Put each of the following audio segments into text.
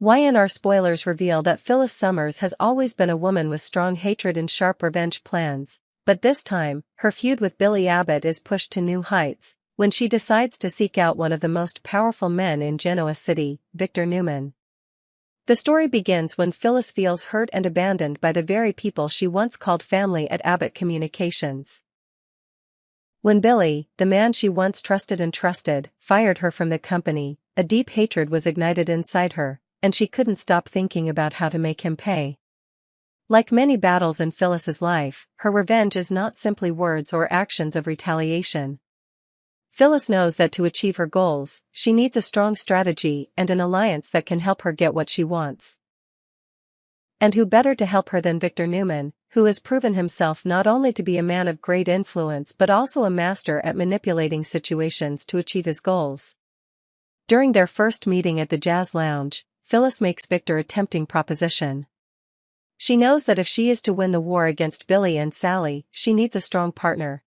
Y&R Spoilers reveal that Phyllis Summers has always been a woman with strong hatred and sharp revenge plans, but this time, her feud with Billy Abbott is pushed to new heights, when she decides to seek out one of the most powerful men in Genoa City, Victor Newman. The story begins when Phyllis feels hurt and abandoned by the very people she once called family at Abbott Communications. When Billy, the man she once trusted, fired her from the company, a deep hatred was ignited inside her, and she couldn't stop thinking about how to make him pay. Like many battles in Phyllis's life, her revenge is not simply words or actions of retaliation. Phyllis knows that to achieve her goals, she needs a strong strategy and an alliance that can help her get what she wants. And who better to help her than Victor Newman, who has proven himself not only to be a man of great influence but also a master at manipulating situations to achieve his goals. During their first meeting at the Jazz Lounge, Phyllis makes Victor a tempting proposition. She knows that if she is to win the war against Billy and Sally, she needs a strong partner.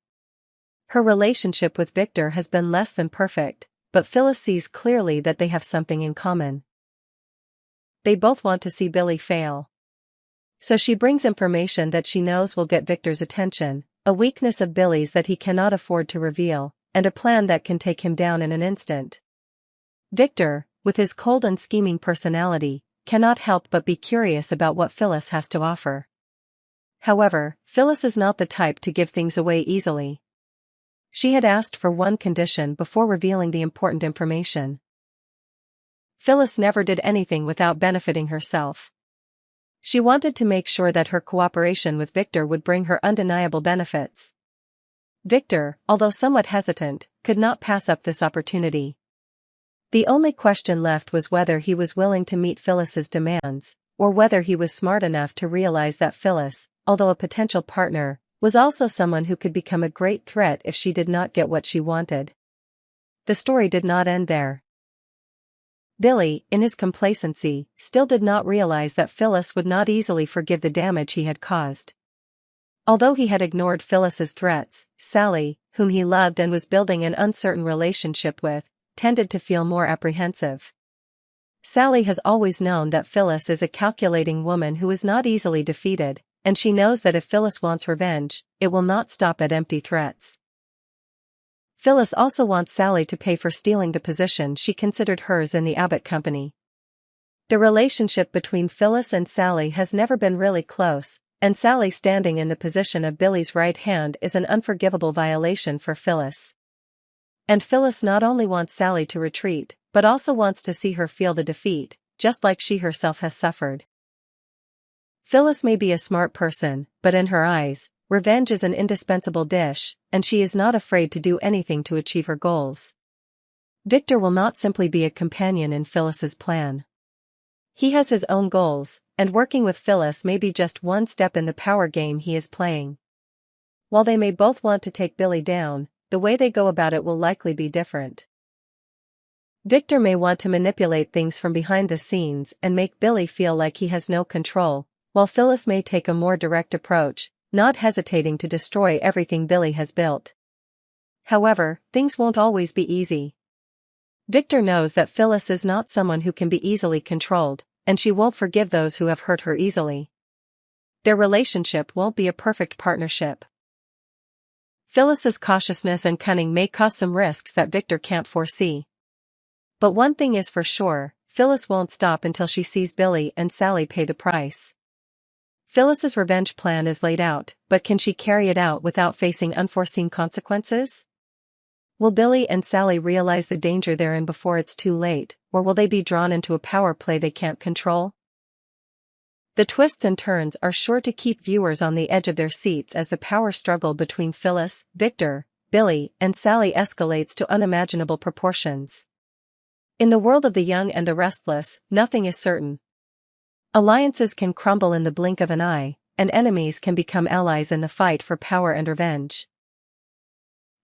Her relationship with Victor has been less than perfect, but Phyllis sees clearly that they have something in common. They both want to see Billy fail. So she brings information that she knows will get Victor's attention, a weakness of Billy's that he cannot afford to reveal, and a plan that can take him down in an instant. Victor, with his cold and scheming personality, cannot help but be curious about what Phyllis has to offer. However, Phyllis is not the type to give things away easily. She had asked for one condition before revealing the important information. Phyllis never did anything without benefiting herself. She wanted to make sure that her cooperation with Victor would bring her undeniable benefits. Victor, although somewhat hesitant, could not pass up this opportunity. The only question left was whether he was willing to meet Phyllis's demands, or whether he was smart enough to realize that Phyllis, although a potential partner, was also someone who could become a great threat if she did not get what she wanted. The story did not end there. Billy, in his complacency, still did not realize that Phyllis would not easily forgive the damage he had caused. Although he had ignored Phyllis's threats, Sally, whom he loved and was building an uncertain relationship with, tended to feel more apprehensive. Sally has always known that Phyllis is a calculating woman who is not easily defeated, and she knows that if Phyllis wants revenge, it will not stop at empty threats. Phyllis also wants Sally to pay for stealing the position she considered hers in the Abbott Company. The relationship between Phyllis and Sally has never been really close, and Sally standing in the position of Billy's right hand is an unforgivable violation for Phyllis. And Phyllis not only wants Sally to retreat, but also wants to see her feel the defeat, just like she herself has suffered. Phyllis may be a smart person, but in her eyes, revenge is an indispensable dish, and she is not afraid to do anything to achieve her goals. Victor will not simply be a companion in Phyllis's plan. He has his own goals, and working with Phyllis may be just one step in the power game he is playing. While they may both want to take Billy down, the way they go about it will likely be different. Victor may want to manipulate things from behind the scenes and make Billy feel like he has no control, while Phyllis may take a more direct approach, not hesitating to destroy everything Billy has built. However, things won't always be easy. Victor knows that Phyllis is not someone who can be easily controlled, and she won't forgive those who have hurt her easily. Their relationship won't be a perfect partnership. Phyllis's cautiousness and cunning may cause some risks that Victor can't foresee. But one thing is for sure, Phyllis won't stop until she sees Billy and Sally pay the price. Phyllis's revenge plan is laid out, but can she carry it out without facing unforeseen consequences? Will Billy and Sally realize the danger they're in before it's too late, or will they be drawn into a power play they can't control? The twists and turns are sure to keep viewers on the edge of their seats as the power struggle between Phyllis, Victor, Billy, and Sally escalates to unimaginable proportions. In the world of the young and the restless, nothing is certain. Alliances can crumble in the blink of an eye, and enemies can become allies in the fight for power and revenge.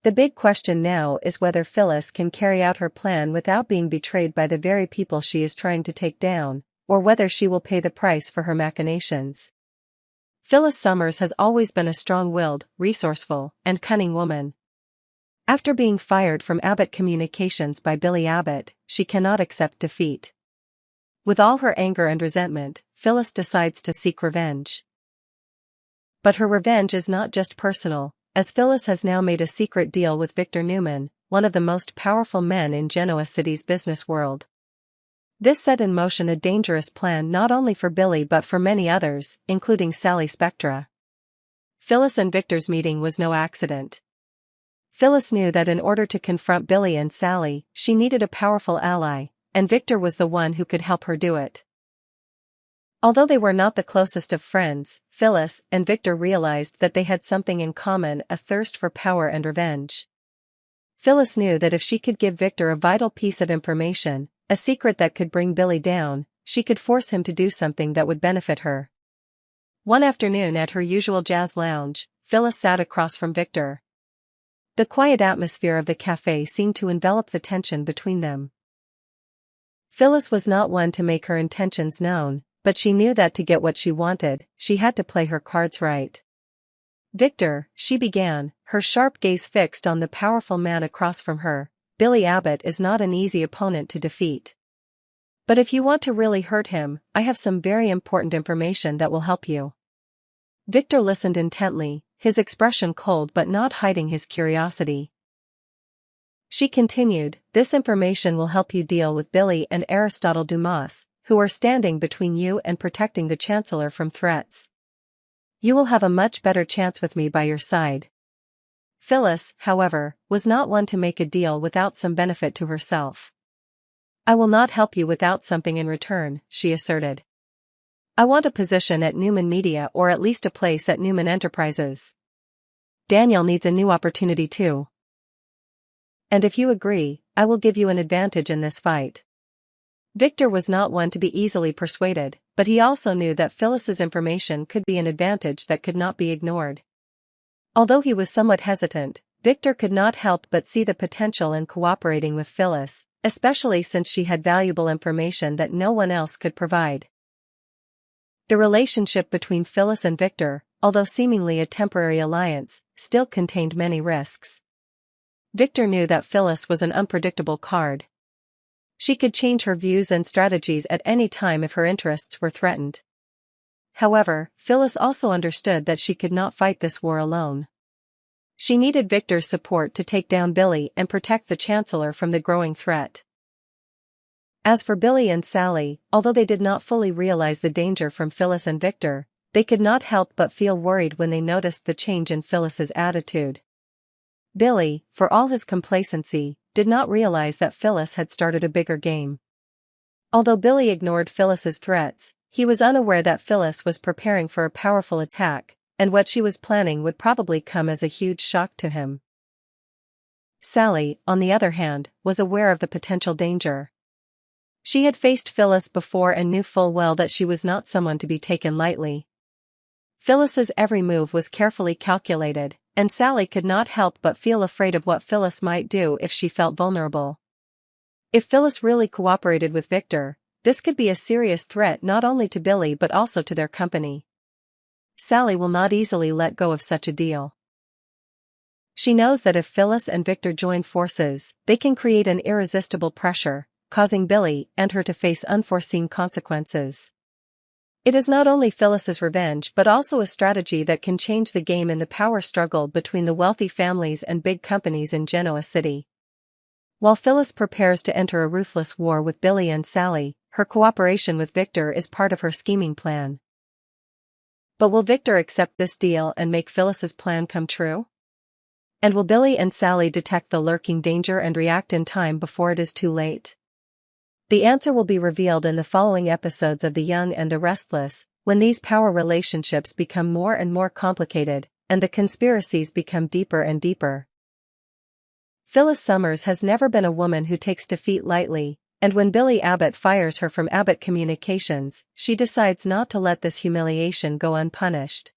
The big question now is whether Phyllis can carry out her plan without being betrayed by the very people she is trying to take down, or whether she will pay the price for her machinations. Phyllis Summers has always been a strong-willed, resourceful, and cunning woman. After being fired from Abbott Communications by Billy Abbott, she cannot accept defeat. With all her anger and resentment, Phyllis decides to seek revenge. But her revenge is not just personal, as Phyllis has now made a secret deal with Victor Newman, one of the most powerful men in Genoa City's business world. This set in motion a dangerous plan not only for Billy but for many others, including Sally Spectra. Phyllis and Victor's meeting was no accident. Phyllis knew that in order to confront Billy and Sally, she needed a powerful ally, and Victor was the one who could help her do it. Although they were not the closest of friends, Phyllis and Victor realized that they had something in common: a thirst for power and revenge. Phyllis knew that if she could give Victor a vital piece of information, a secret that could bring Billy down, she could force him to do something that would benefit her. One afternoon at her usual jazz lounge, Phyllis sat across from Victor. The quiet atmosphere of the cafe seemed to envelop the tension between them. Phyllis was not one to make her intentions known, but she knew that to get what she wanted, she had to play her cards right. "Victor," she began, her sharp gaze fixed on the powerful man across from her, "Billy Abbott is not an easy opponent to defeat. But if you want to really hurt him, I have some very important information that will help you." Victor listened intently, his expression cold but not hiding his curiosity. She continued, "This information will help you deal with Billy and Aristotle Dumas, who are standing between you and protecting the Chancellor from threats. You will have a much better chance with me by your side." Phyllis, however, was not one to make a deal without some benefit to herself. "I will not help you without something in return," she asserted. "I want a position at Newman Media, or at least a place at Newman Enterprises. Daniel needs a new opportunity too. And if you agree, I will give you an advantage in this fight." Victor was not one to be easily persuaded, but he also knew that Phyllis's information could be an advantage that could not be ignored. Although he was somewhat hesitant, Victor could not help but see the potential in cooperating with Phyllis, especially since she had valuable information that no one else could provide. The relationship between Phyllis and Victor, although seemingly a temporary alliance, still contained many risks. Victor knew that Phyllis was an unpredictable card. She could change her views and strategies at any time if her interests were threatened. However, Phyllis also understood that she could not fight this war alone. She needed Victor's support to take down Billy and protect the Chancellor from the growing threat. As for Billy and Sally, although they did not fully realize the danger from Phyllis and Victor, they could not help but feel worried when they noticed the change in Phyllis's attitude. Billy, for all his complacency, did not realize that Phyllis had started a bigger game. Although Billy ignored Phyllis's threats, he was unaware that Phyllis was preparing for a powerful attack, and what she was planning would probably come as a huge shock to him. Sally, on the other hand, was aware of the potential danger. She had faced Phyllis before and knew full well that she was not someone to be taken lightly. Phyllis's every move was carefully calculated, and Sally could not help but feel afraid of what Phyllis might do if she felt vulnerable. If Phyllis really cooperated with Victor, this could be a serious threat not only to Billy but also to their company. Sally will not easily let go of such a deal. She knows that if Phyllis and Victor join forces, they can create an irresistible pressure, causing Billy and her to face unforeseen consequences. It is not only Phyllis's revenge but also a strategy that can change the game in the power struggle between the wealthy families and big companies in Genoa City. While Phyllis prepares to enter a ruthless war with Billy and Sally, her cooperation with Victor is part of her scheming plan. But will Victor accept this deal and make Phyllis's plan come true? And will Billy and Sally detect the lurking danger and react in time before it is too late? The answer will be revealed in the following episodes of The Young and the Restless, when these power relationships become more and more complicated, and the conspiracies become deeper and deeper. Phyllis Summers has never been a woman who takes defeat lightly, and when Billy Abbott fires her from Abbott Communications, she decides not to let this humiliation go unpunished.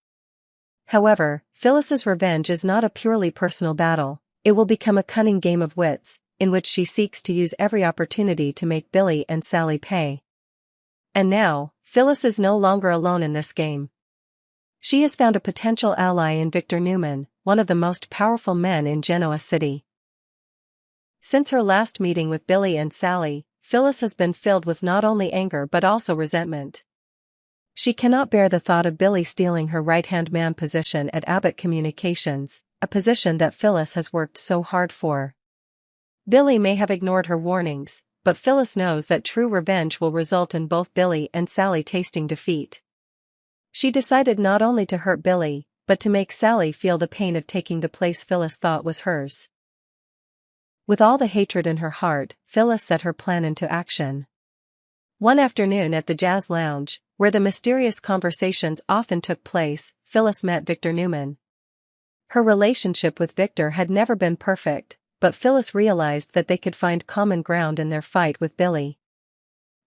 However, Phyllis's revenge is not a purely personal battle, it will become a cunning game of wits, in which she seeks to use every opportunity to make Billy and Sally pay. And now, Phyllis is no longer alone in this game. She has found a potential ally in Victor Newman, one of the most powerful men in Genoa City. Since her last meeting with Billy and Sally, Phyllis has been filled with not only anger but also resentment. She cannot bear the thought of Billy stealing her right-hand man position at Abbott Communications, a position that Phyllis has worked so hard for. Billy may have ignored her warnings, but Phyllis knows that true revenge will result in both Billy and Sally tasting defeat. She decided not only to hurt Billy, but to make Sally feel the pain of taking the place Phyllis thought was hers. With all the hatred in her heart, Phyllis set her plan into action. One afternoon at the jazz lounge, where the mysterious conversations often took place, Phyllis met Victor Newman. Her relationship with Victor had never been perfect, but Phyllis realized that they could find common ground in their fight with Billy.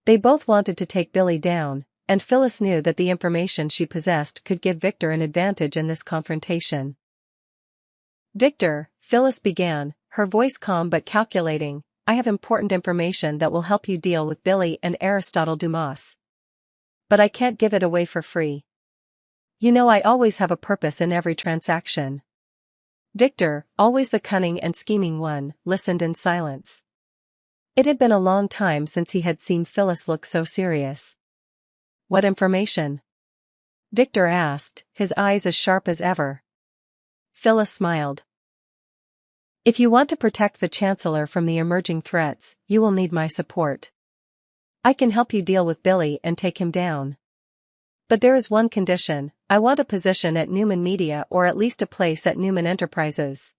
They both wanted to take Billy down, and Phyllis knew that the information she possessed could give Victor an advantage in this confrontation. "Victor," Phyllis began, her voice calm but calculating, "I have important information that will help you deal with Billy and Aristotle Dumas. But I can't give it away for free. You know I always have a purpose in every transaction." Victor, always the cunning and scheming one, listened in silence. It had been a long time since he had seen Phyllis look so serious. "What information?" Victor asked, his eyes as sharp as ever. Phyllis smiled. "If you want to protect the Chancellor from the emerging threats, you will need my support. I can help you deal with Billy and take him down. But there is one condition: I want a position at Newman Media or at least a place at Newman Enterprises.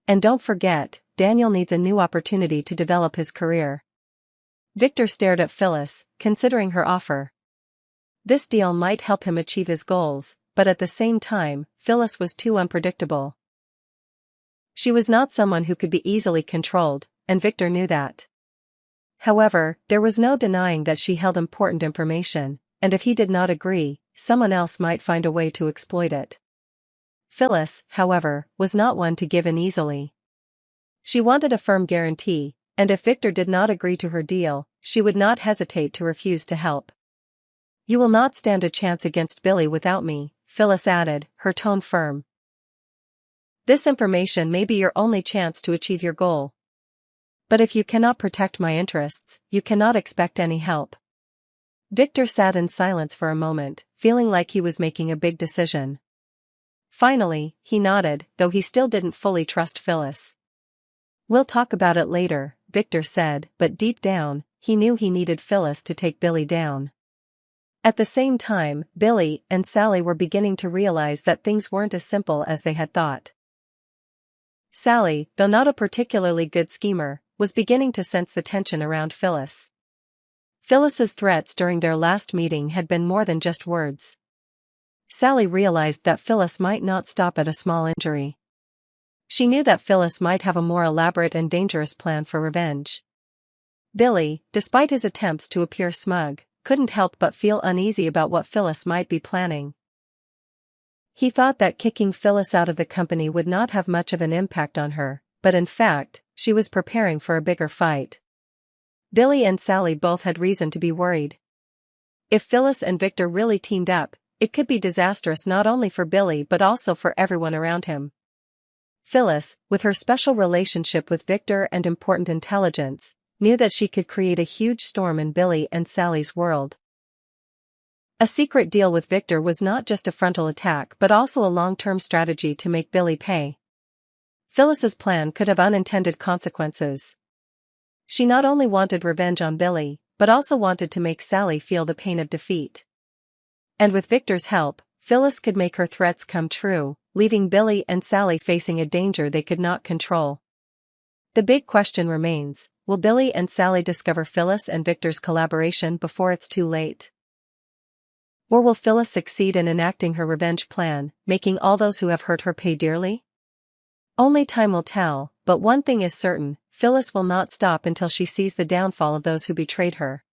And don't forget, Daniel needs a new opportunity to develop his career." Victor stared at Phyllis, considering her offer. This deal might help him achieve his goals, but at the same time, Phyllis was too unpredictable. She was not someone who could be easily controlled, and Victor knew that. However, there was no denying that she held important information, and if he did not agree, someone else might find a way to exploit it. Phyllis, however, was not one to give in easily. She wanted a firm guarantee, and if Victor did not agree to her deal, she would not hesitate to refuse to help. "You will not stand a chance against Billy without me," Phyllis added, her tone firm. "This information may be your only chance to achieve your goal. But if you cannot protect my interests, you cannot expect any help." Victor sat in silence for a moment, feeling like he was making a big decision. Finally, he nodded, though he still didn't fully trust Phyllis. "We'll talk about it later," Victor said, but deep down, he knew he needed Phyllis to take Billy down. At the same time, Billy and Sally were beginning to realize that things weren't as simple as they had thought. Sally, though not a particularly good schemer, was beginning to sense the tension around Phyllis. Phyllis's threats during their last meeting had been more than just words. Sally realized that Phyllis might not stop at a small injury. She knew that Phyllis might have a more elaborate and dangerous plan for revenge. Billy, despite his attempts to appear smug, couldn't help but feel uneasy about what Phyllis might be planning. He thought that kicking Phyllis out of the company would not have much of an impact on her, but in fact, she was preparing for a bigger fight. Billy and Sally both had reason to be worried. If Phyllis and Victor really teamed up, it could be disastrous not only for Billy but also for everyone around him. Phyllis, with her special relationship with Victor and important intelligence, knew that she could create a huge storm in Billy and Sally's world. A secret deal with Victor was not just a frontal attack but also a long-term strategy to make Billy pay. Phyllis's plan could have unintended consequences. She not only wanted revenge on Billy, but also wanted to make Sally feel the pain of defeat. And with Victor's help, Phyllis could make her threats come true, leaving Billy and Sally facing a danger they could not control. The big question remains: will Billy and Sally discover Phyllis and Victor's collaboration before it's too late? Or will Phyllis succeed in enacting her revenge plan, making all those who have hurt her pay dearly? Only time will tell, but one thing is certain: Phyllis will not stop until she sees the downfall of those who betrayed her.